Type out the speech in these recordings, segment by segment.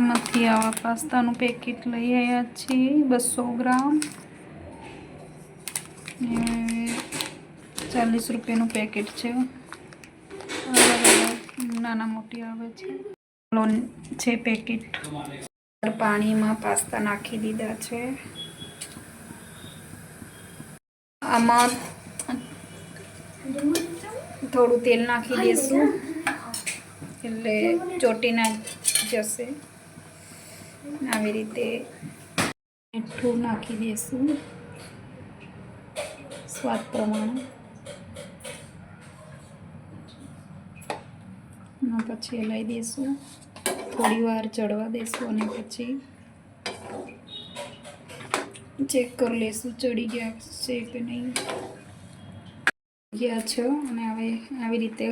માંથી આવા પાસ્તાનું પેકેટ લઈ આવ્યા છીએ 200 ગ્રામ. 40 રૂપિયાનું પેકેટ છે. નાના મોટી આવે છે. છે પેકેટ. પાણીમાં પાસ્તા નાખી દીધા છે. આમાં થોડું તેલ નાખી દઈશું એટલે ચોટી ના જશે. આવી રીતે મીઠું નાખી દઈશું સ્વાદ પ્રમાણે. પછી હલાવી દઈશું, થોડી વાર ચડવા દઈશું અને પછી ચેક કરી લઈશું ચડી ગયા છે કે નહીં. ગયા છે અને હવે આવી રીતે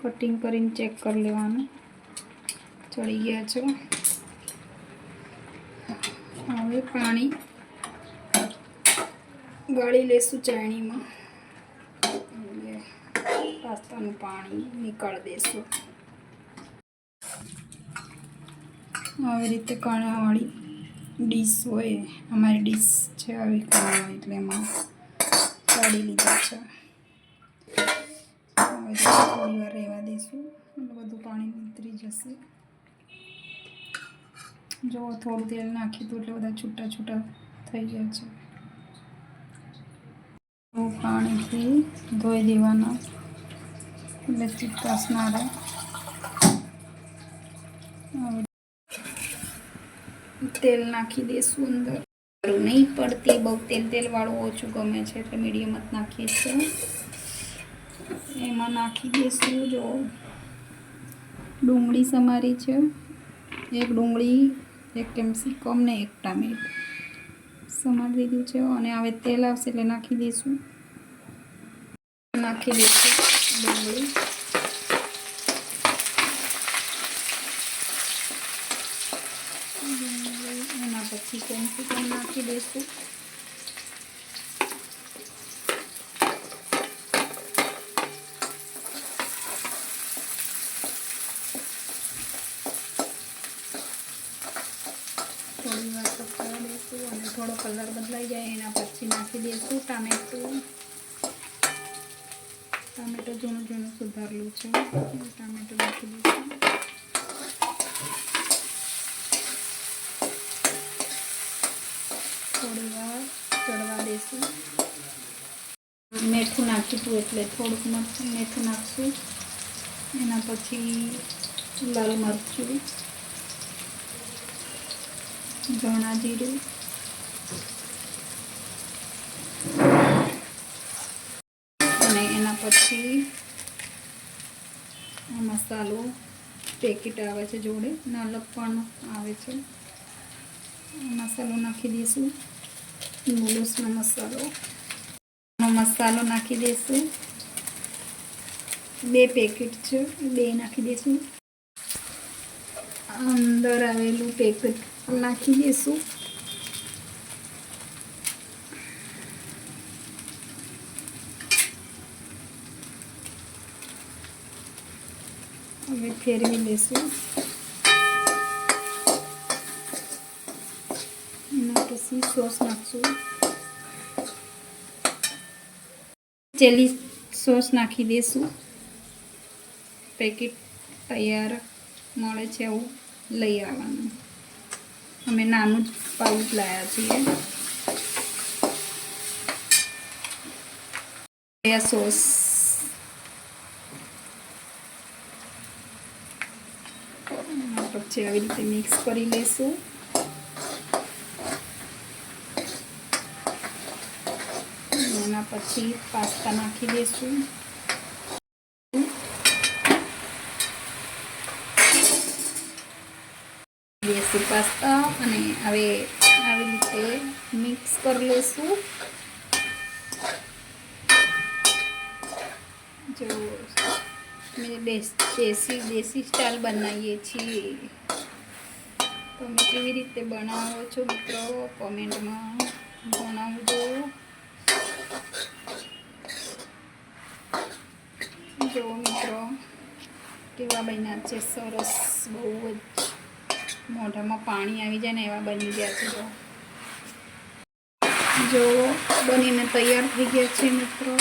કટિંગ કરીને ચેક કરી લેવાનું ચડી ગયા છે. હવે પાણી ગાળી લઈશું ચાળણીમાં. પાસ્તાનું પાણી નીકાળી દઈશું. આવી રીતે કાણાવાળી ડીશ હોય, અમારી ડીશ છે આવી કાણાવાળી, એટલે એમાં કાઢી લીધા છે. હવે થોડી વાર રહેવા દઈશું એટલે બધું પાણી ઉતરી જશે. જો થોડું તેલ નાખી દઉં એટલે બધા છૂટા છૂટા થઈ જાય છે. પાણીથી ધોઈ દેવાના એટલે ચિકાસ ના રહે. તેલ નાખી દઈશું અંદર. નહીં પડતી બહુ તેલ વાળું ઓછું ગમે છે એટલે મીડિયમ જ નાખીએ છીએ. એમાં નાખી દઈશું જો ડુંગળી સમારી છે, એક ડુંગળી, એક કેપ્સિકમ ને એક ટામેટું સમારી દીધું છે. અને હવે તેલ આવશે એટલે નાખી દઈશું ડુંગળી. એના પછી કેપ્સિકમ નાખી દઈશું. થોડી વાર પકવા દઈશું અને થોડો કલર બદલાઈ જાય એના પછી નાખી દઈશું ટામેટું. ઝીણું સુધારેલું છે. ટામેટું નાખી દઈશું. થોડી વાર ચડવા દઈશું. મીઠું નાખીશું એટલે થોડુંક મીઠું નાખશું. એના પછી લાલ મરચું, ધાણા જીરું, અને એના પછી મસાલો પેકેટ આવે છે જોડે, નાલક પણ આવે છે. મસાલો નાખી દઈશું. નૂડલ્સનો મસાલો નાખી દઈશું. 2 પેકેટ છે, 2 નાખી દઈશું. અંદર આવેલું પેકેટ નાખી દઈશું. હવે ફેરવી લઈશું. એના પછી સોસ નાખશું. ચીલી સોસ નાખી દઈશું. પેકેટ તૈયાર મળે છે, એવું લઈ આવવાનું. અમે નાનું જ પાઉચ લાવ્યા છીએ. સોસ પછી આવી રીતે મિક્સ કરી લઈશું. એના પછી પાસ્તા નાખી દઈશું. પાસ્તા અને હવે આવી રીતે મિક્સ કરી લઈશું. જો દેશી સ્ટાઇલ બનાવીએ છીએ. તમે કેવી રીતે બનાવો છો મિત્રો કોમેન્ટમાં જણાવજો. જો મિત્રો કેવા બન્યા છે, સરસ, બહુ જ મોઢામાં પાણી આવી જાય ને એવા બની ગયા છે. જો બનીને તૈયાર થઈ ગયા છે મિત્રો.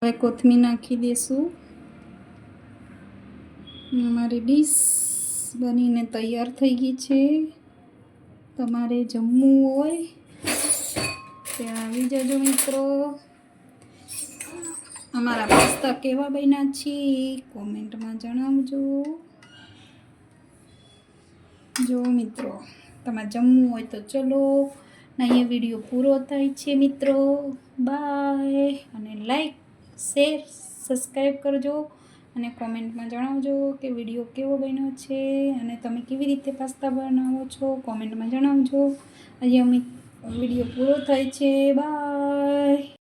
હવે કોથમીર નાખી દઈશું. અમારી ડીશ બનીને તૈયાર થઈ ગઈ છે. તમારે જમવું હોય ત્યાં આવી જજો મિત્રો. અમારા પાસ્તા કેવા બન્યા છે કોમેન્ટમાં જણાવજો. જો મિત્રો તમારે જમવું હોય તો ચલો. અહીંયા વિડીયો પૂરો થાય છે મિત્રો. બાય. અને લાઈક શેર સબસ્ક્રાઈબ કરજો અને કોમેન્ટમાં જણાવજો કે વિડીયો કેવો બન્યો છે અને તમે કેવી રીતે પાસ્તા બનાવો છો કોમેન્ટમાં જણાવજો. અહીંયા વિડીયો પૂરો થાય છે. બાય.